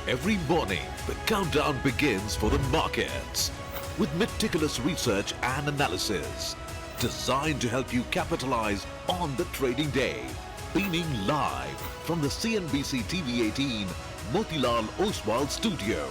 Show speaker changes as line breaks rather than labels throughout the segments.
Every morning, the countdown begins for the markets with meticulous research and analysis designed to help you capitalize on the trading day. Beaming live from the CNBC TV 18 Motilal Oswal studio.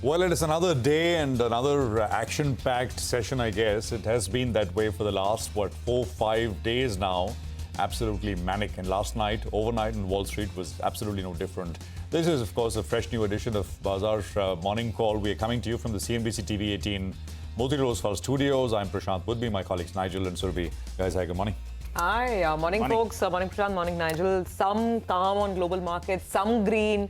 Well, it is another day and another action-packed session, I guess. It has been that way for the last, 4-5 days now. Absolutely manic. And last night, overnight on Wall Street was absolutely no different. This is, of course, a fresh new edition of Bazaar Morning Call. We are coming to you from the CNBC TV 18 Motilal Oswal studios. I'm Prashant with me, my colleagues Nigel and Surabhi. Guys, hi, good morning.
Hi, morning folks. Morning Prashant, morning Nigel. Some calm on global markets, some green.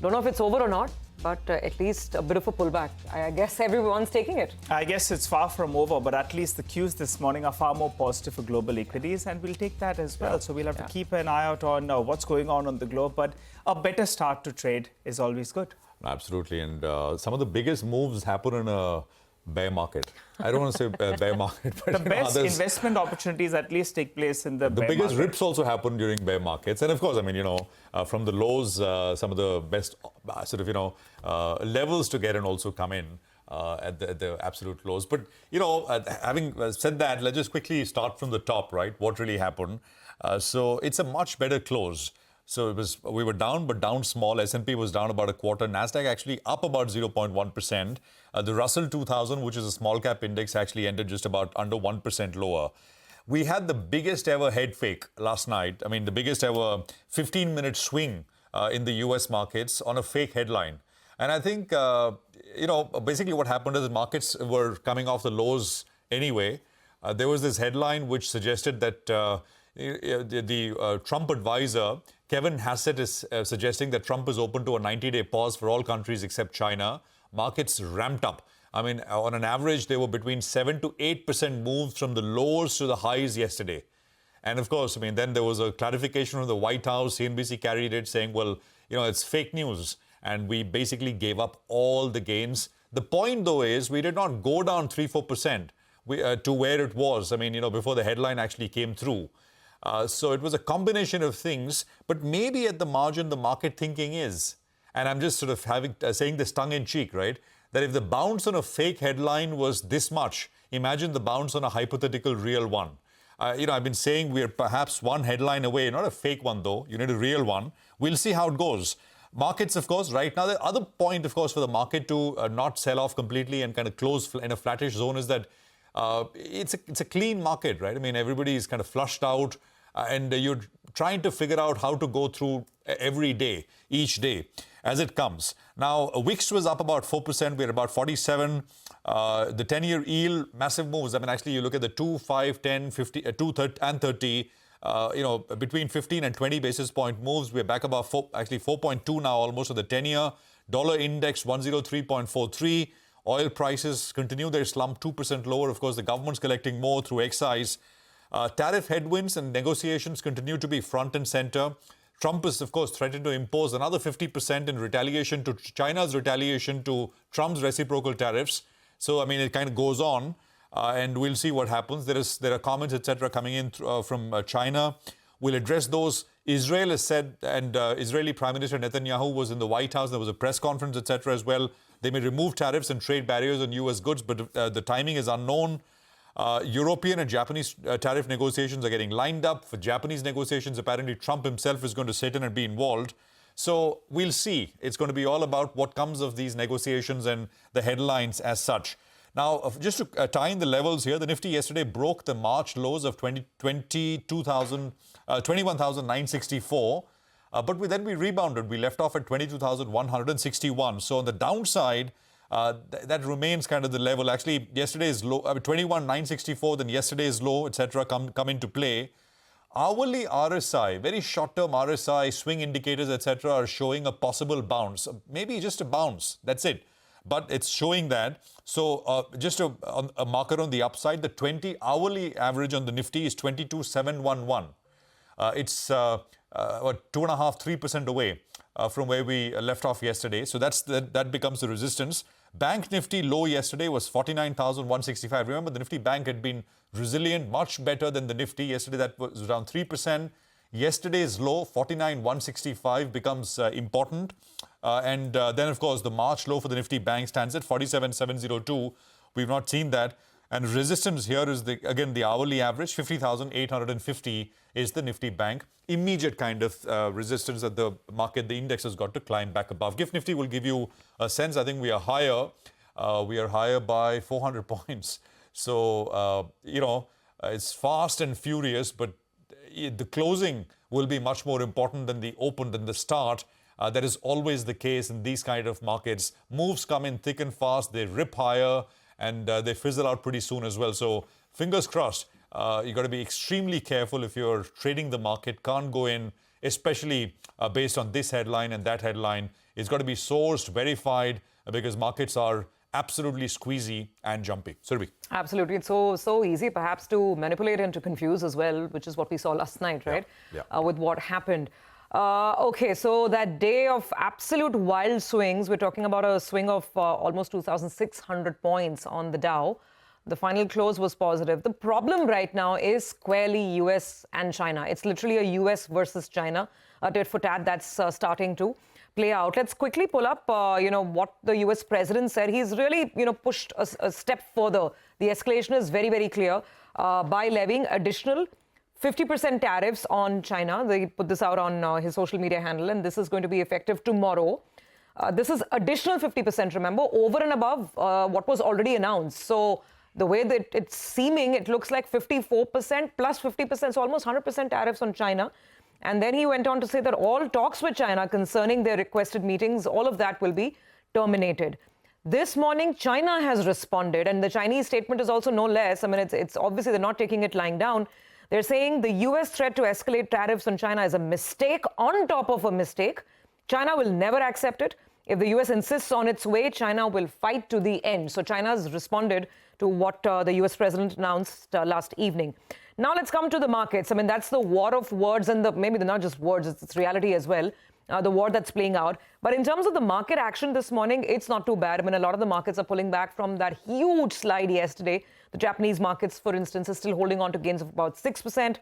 Don't know if it's over or not, but at least a bit of a pullback. I guess everyone's taking it.
I guess it's far from over, but at least the cues this morning are far more positive for global equities, and we'll take that as well. So we'll have to keep an eye out on what's going on the globe, but a better start to trade is always good.
Absolutely, and some of the biggest moves happen in a bear market. I don't want to say bear market, but
the best investment opportunities at least take place in the bear
biggest
market.
rips also happen during bear markets. And of course, I mean, from the lows, some of the best levels to get in also come in at the absolute lows. But, having said that, let's just quickly start from the top, right? What really happened? So it's a much better close. So we were down, but down small. S&P was down about a quarter. Nasdaq actually up about 0.1%. The Russell 2000, which is a small cap index, actually ended just about under 1% lower. We had the biggest ever head fake last night. I mean, the biggest ever 15-minute swing in the US markets on a fake headline. And I think, basically what happened is the markets were coming off the lows anyway. There was this headline which suggested that the Trump advisor, Kevin Hassett, is suggesting that Trump is open to a 90-day pause for all countries except China. Markets ramped up. I mean, on an average, they were between 7 to 8% moves from the lows to the highs yesterday. And of course, I mean, then there was a clarification from the White House. CNBC carried it saying, well, it's fake news. And we basically gave up all the gains. The point, though, is we did not go down 3-4% to where it was. I mean, before the headline actually came through. So it was a combination of things, but maybe at the margin, the market thinking is, and I'm just sort of saying this tongue in cheek, right? That if the bounce on a fake headline was this much, imagine the bounce on a hypothetical real one. I've been saying we're perhaps one headline away, not a fake one though, you need a real one. We'll see how it goes. Markets, of course, right now, the other point, of course, for the market to not sell off completely and kind of close in a flattish zone is that it's a clean market, right? I mean, everybody is kind of flushed out. And you're trying to figure out how to go through every day, each day, as it comes. Now, WIX was up about 4%. We're about 47. The 10-year yield, massive moves. I mean, actually, you look at the 2, 5, 10, 50, 2, 30, and 30, between 15 and 20 basis point moves. We're back about 4.2 now, almost at the 10-year. Dollar index, 103.43. Oil prices continue their slump, 2% lower. Of course, the government's collecting more through excise. Tariff headwinds and negotiations continue to be front and center. Trump is, of course, threatened to impose another 50% in retaliation to China's retaliation to Trump's reciprocal tariffs. So, I mean, it kind of goes on, and we'll see what happens. There are comments, etc., coming in from China. We'll address those. Israel has said, and Israeli Prime Minister Netanyahu was in the White House. There was a press conference, etc., as well. They may remove tariffs and trade barriers on U.S. goods, but the timing is unknown. European and Japanese tariff negotiations are getting lined up. For Japanese negotiations, apparently Trump himself is going to sit in and be involved. So we'll see. It's going to be all about what comes of these negotiations and the headlines as such. Now, just to tie in the levels here, the Nifty yesterday broke the March lows of 21,964. But then we rebounded. We left off at 22,161. So on the downside, that remains kind of the level. Actually, yesterday's low, 21,964, then yesterday's low, etc., come into play. Hourly RSI, very short-term RSI, swing indicators, etc., are showing a possible bounce. Maybe just a bounce. That's it. But it's showing that. So just a marker on the upside, the 20 hourly average on the Nifty is 22,711. It's 2.5-3% away from where we left off yesterday. So that becomes the resistance. Bank Nifty low yesterday was 49,165. Remember, the Nifty Bank had been resilient, much better than the Nifty. Yesterday, that was around 3%. Yesterday's low, 49,165, becomes important. And then, of course, the March low for the Nifty Bank stands at 47,702. We've not seen that. And resistance here is, again, the hourly average, 50,850 is the Nifty Bank. Immediate kind of resistance that the market, the index has got to climb back above. GIFT Nifty will give you a sense. I think we are higher. We are higher by 400 points. So, it's fast and furious, but the closing will be much more important than the open, than the start. That is always the case in these kind of markets. Moves come in thick and fast. They rip higher. And they fizzle out pretty soon as well. So fingers crossed. You got to be extremely careful if you're trading the market. Can't go in, especially based on this headline and that headline. It's got to be sourced, verified, because markets are absolutely squeezy and jumpy. Surabhi.
Absolutely. It's so easy perhaps to manipulate and to confuse as well, which is what we saw last night, right?
Yeah.
With what happened. Okay, so that day of absolute wild swings, we're talking about a swing of almost 2,600 points on the Dow. The final close was positive. The problem right now is squarely US and China. It's literally a US versus China tit for tat that's starting to play out. Let's quickly pull up, what the US president said. He's really, pushed a step further. The escalation is very, very clear by levying additional 50% tariffs on China. They put this out on his social media handle, and this is going to be effective tomorrow. This is additional 50%, remember, over and above what was already announced. So the way that it's seeming, it looks like 54% plus 50%, so almost 100% tariffs on China. And then he went on to say that all talks with China concerning their requested meetings, all of that will be terminated. This morning, China has responded, and the Chinese statement is also no less. I mean, it's obviously they're not taking it lying down. They're saying the US threat to escalate tariffs on China is a mistake on top of a mistake. China will never accept it. If the US insists on its way, China will fight to the end. So China's responded to what the US president announced last evening. Now let's come to the markets. I mean, that's the war of words, and maybe they're not just words, it's reality as well. The war that's playing out. But in terms of the market action this morning, it's not too bad. I mean, a lot of the markets are pulling back from that huge slide yesterday. The Japanese markets, for instance, is still holding on to gains of about 6%.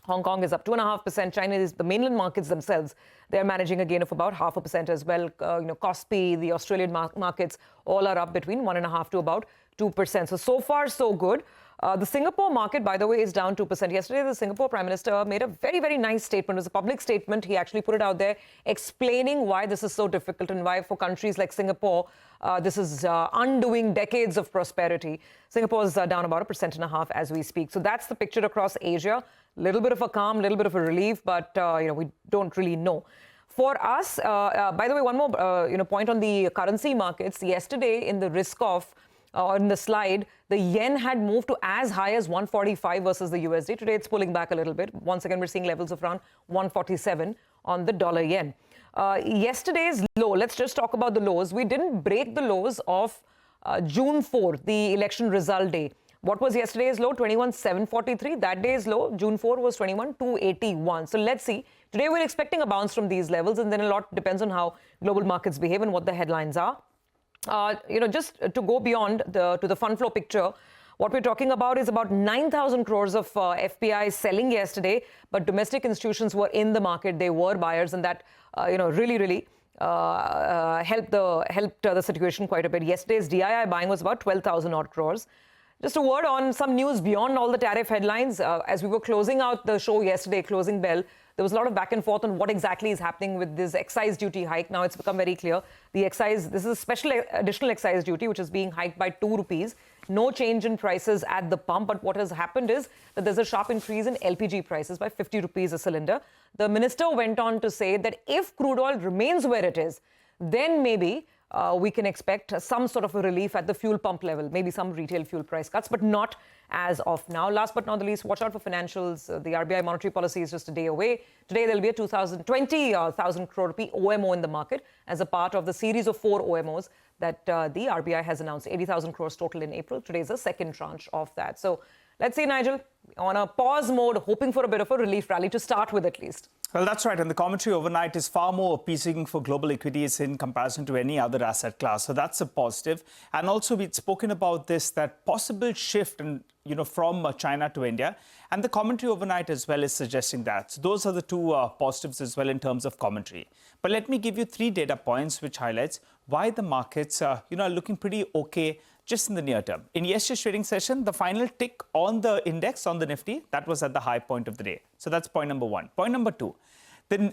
Hong Kong is up 2.5%. China is the mainland markets themselves. They're managing a gain of about 0.5% as well. Kospi, the Australian markets, all are up between 1.5% to about 2%. So far, so good. The Singapore market, by the way, is down 2%. Yesterday, the Singapore Prime Minister made a very, very nice statement. It was a public statement. He actually put it out there explaining why this is so difficult and why for countries like Singapore, this is undoing decades of prosperity. Singapore is down about 1.5% as we speak. So that's the picture across Asia. A little bit of a calm, a little bit of a relief, but we don't really know. For us, by the way, one more point on the currency markets. Yesterday, in the risk-off, in the slide, the yen had moved to as high as 145 versus the USD. Today, it's pulling back a little bit. Once again, we're seeing levels of around 147 on the dollar yen. Yesterday's low, let's just talk about the lows. We didn't break the lows of June 4th, the election result day. What was yesterday's low? 21,743. That day's low, June 4, was 21,281. So let's see. Today, we're expecting a bounce from these levels, and then a lot depends on how global markets behave and what the headlines are. Just to go beyond to the fund flow picture, what we're talking about is about 9,000 crores of FPI selling yesterday, but domestic institutions were in the market. They were buyers, and that really helped the situation quite a bit. Yesterday's DII buying was about 12,000 odd crores. Just a word on some news beyond all the tariff headlines. As we were closing out the show yesterday, closing bell, there was a lot of back and forth on what exactly is happening with this excise duty hike. Now it's become very clear. This is a special additional excise duty, which is being hiked by 2 rupees. No change in prices at the pump. But what has happened is that there's a sharp increase in LPG prices by 50 rupees a cylinder. The minister went on to say that if crude oil remains where it is, then maybe we can expect some sort of a relief at the fuel pump level, maybe some retail fuel price cuts, but not as of now. Last but not the least, watch out for financials. The RBI monetary policy is just a day away. Today, there'll be a 20,000 crore rupee OMO in the market as a part of the series of 4 OMOs that the RBI has announced. 80,000 crores total in April. Today is the second tranche of that. So let's see, Nigel, on a pause mode, hoping for a bit of a relief rally to start with at least.
Well, that's right. And the commentary overnight is far more appeasing for global equities in comparison to any other asset class. So that's a positive. And also, we'd spoken about this, that possible shift from China to India. And the commentary overnight as well is suggesting that. So those are the two positives as well in terms of commentary. But let me give you 3 data points which highlights why the markets are looking pretty okay just in the near term. In yesterday's trading session, the final tick on the index, on the Nifty, that was at the high point of the day. So that's point number 1. Point number 2, the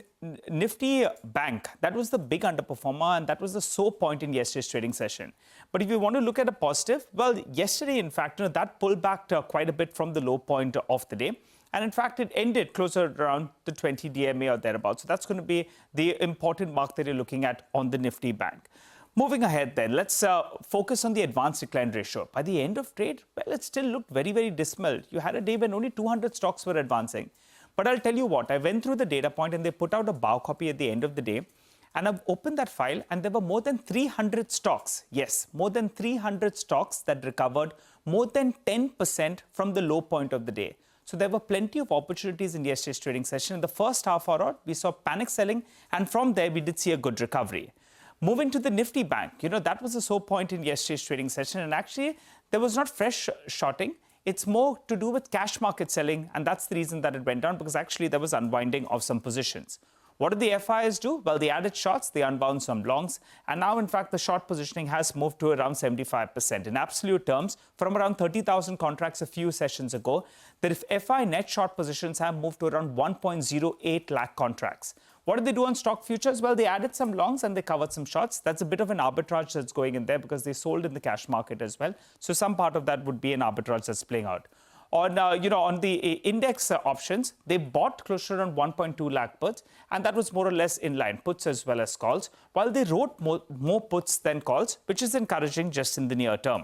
Nifty bank, that was the big underperformer, and that was the sore point in yesterday's trading session. But if you want to look at a positive, well, yesterday, in fact, that pulled back quite a bit from the low point of the day. And in fact, it ended closer around the 20 DMA or thereabouts. So that's going to be the important mark that you're looking at on the Nifty bank. Moving ahead then, let's focus on the advanced decline ratio. By the end of trade, well, it still looked very, very dismal. You had a day when only 200 stocks were advancing. But I'll tell you what, I went through the data point and they put out a bow copy at the end of the day. And I've opened that file and there were more than 300 stocks. Yes, more than 300 stocks that recovered more than 10% from the low point of the day. So there were plenty of opportunities in yesterday's trading session. In the first half hour, we saw panic selling. And from there, we did see a good recovery. Moving to the Nifty bank, that was a sore point in yesterday's trading session. And actually, there was not fresh shorting. It's more to do with cash market selling. And that's the reason that it went down, because actually there was unwinding of some positions. What did the FIs do? Well, they added shorts, they unwound some longs. And now, in fact, the short positioning has moved to around 75%. In absolute terms, from around 30,000 contracts a few sessions ago, the FI net short positions have moved to around 1.08 lakh contracts. What did they do on stock futures? Well, they added some longs and they covered some shorts. That's a bit of an arbitrage that's going in there because they sold in the cash market as well. So some part of that would be an arbitrage that's playing out. On, on the index options, they bought closer to around 1.2 lakh puts, and that was more or less in line, puts as well as calls, while they wrote more puts than calls, which is encouraging just in the near term.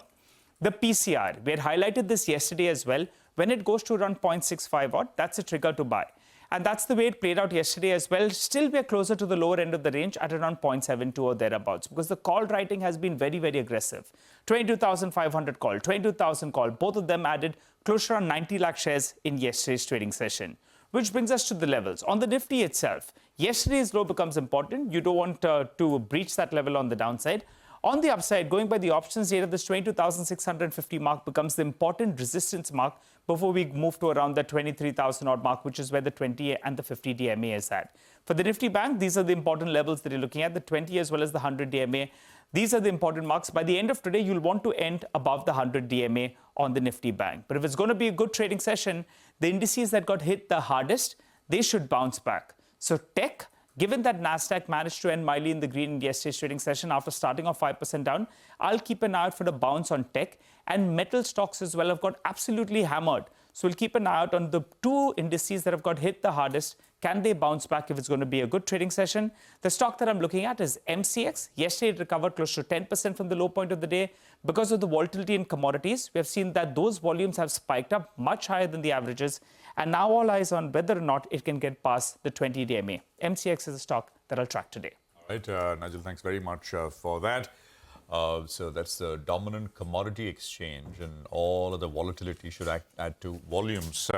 The PCR, we had highlighted this yesterday as well. When it goes to around 0.65 odd, that's a trigger to buy. And that's the way it played out yesterday as well. Still, we are closer to the lower end of the range at around 0.72 or thereabouts, because the call writing has been very, very aggressive. 22,500 call, 22,000 call, both of them added closer on 90 lakh shares in yesterday's trading session. Which brings us to the levels. On the Nifty itself, yesterday's low becomes important. You don't want to breach that level on the downside. On the upside, going by the options data, this 22,650 mark becomes the important resistance mark before we move to around the 23,000 odd mark, which is where the 20 and the 50 DMA is at. For the Nifty bank, these are the important levels that you're looking at, the 20 as well as the 100 DMA. These are the important marks. By the end of today, you'll want to end above the 100 DMA on the Nifty bank. But if it's going to be a good trading session, the indices that got hit the hardest, they should bounce back. So tech, given that Nasdaq managed to end mildly in the green in yesterday's trading session after starting off 5% down, I'll keep an eye out for the bounce on tech. And metal stocks as well have got absolutely hammered. So we'll keep an eye out on the 2 indices that have got hit the hardest. Can they bounce back if it's going to be a good trading session? The stock that I'm looking at is MCX. Yesterday, it recovered close to 10% from the low point of the day. Because of the volatility in commodities, we have seen that those volumes have spiked up much higher than the averages. And now all eyes on whether or not it can get past the 20 DMA. MCX is a stock that I'll track today.
All right, Nigel, thanks very much for that. So that's the dominant commodity exchange, and all of the volatility should add to volumes.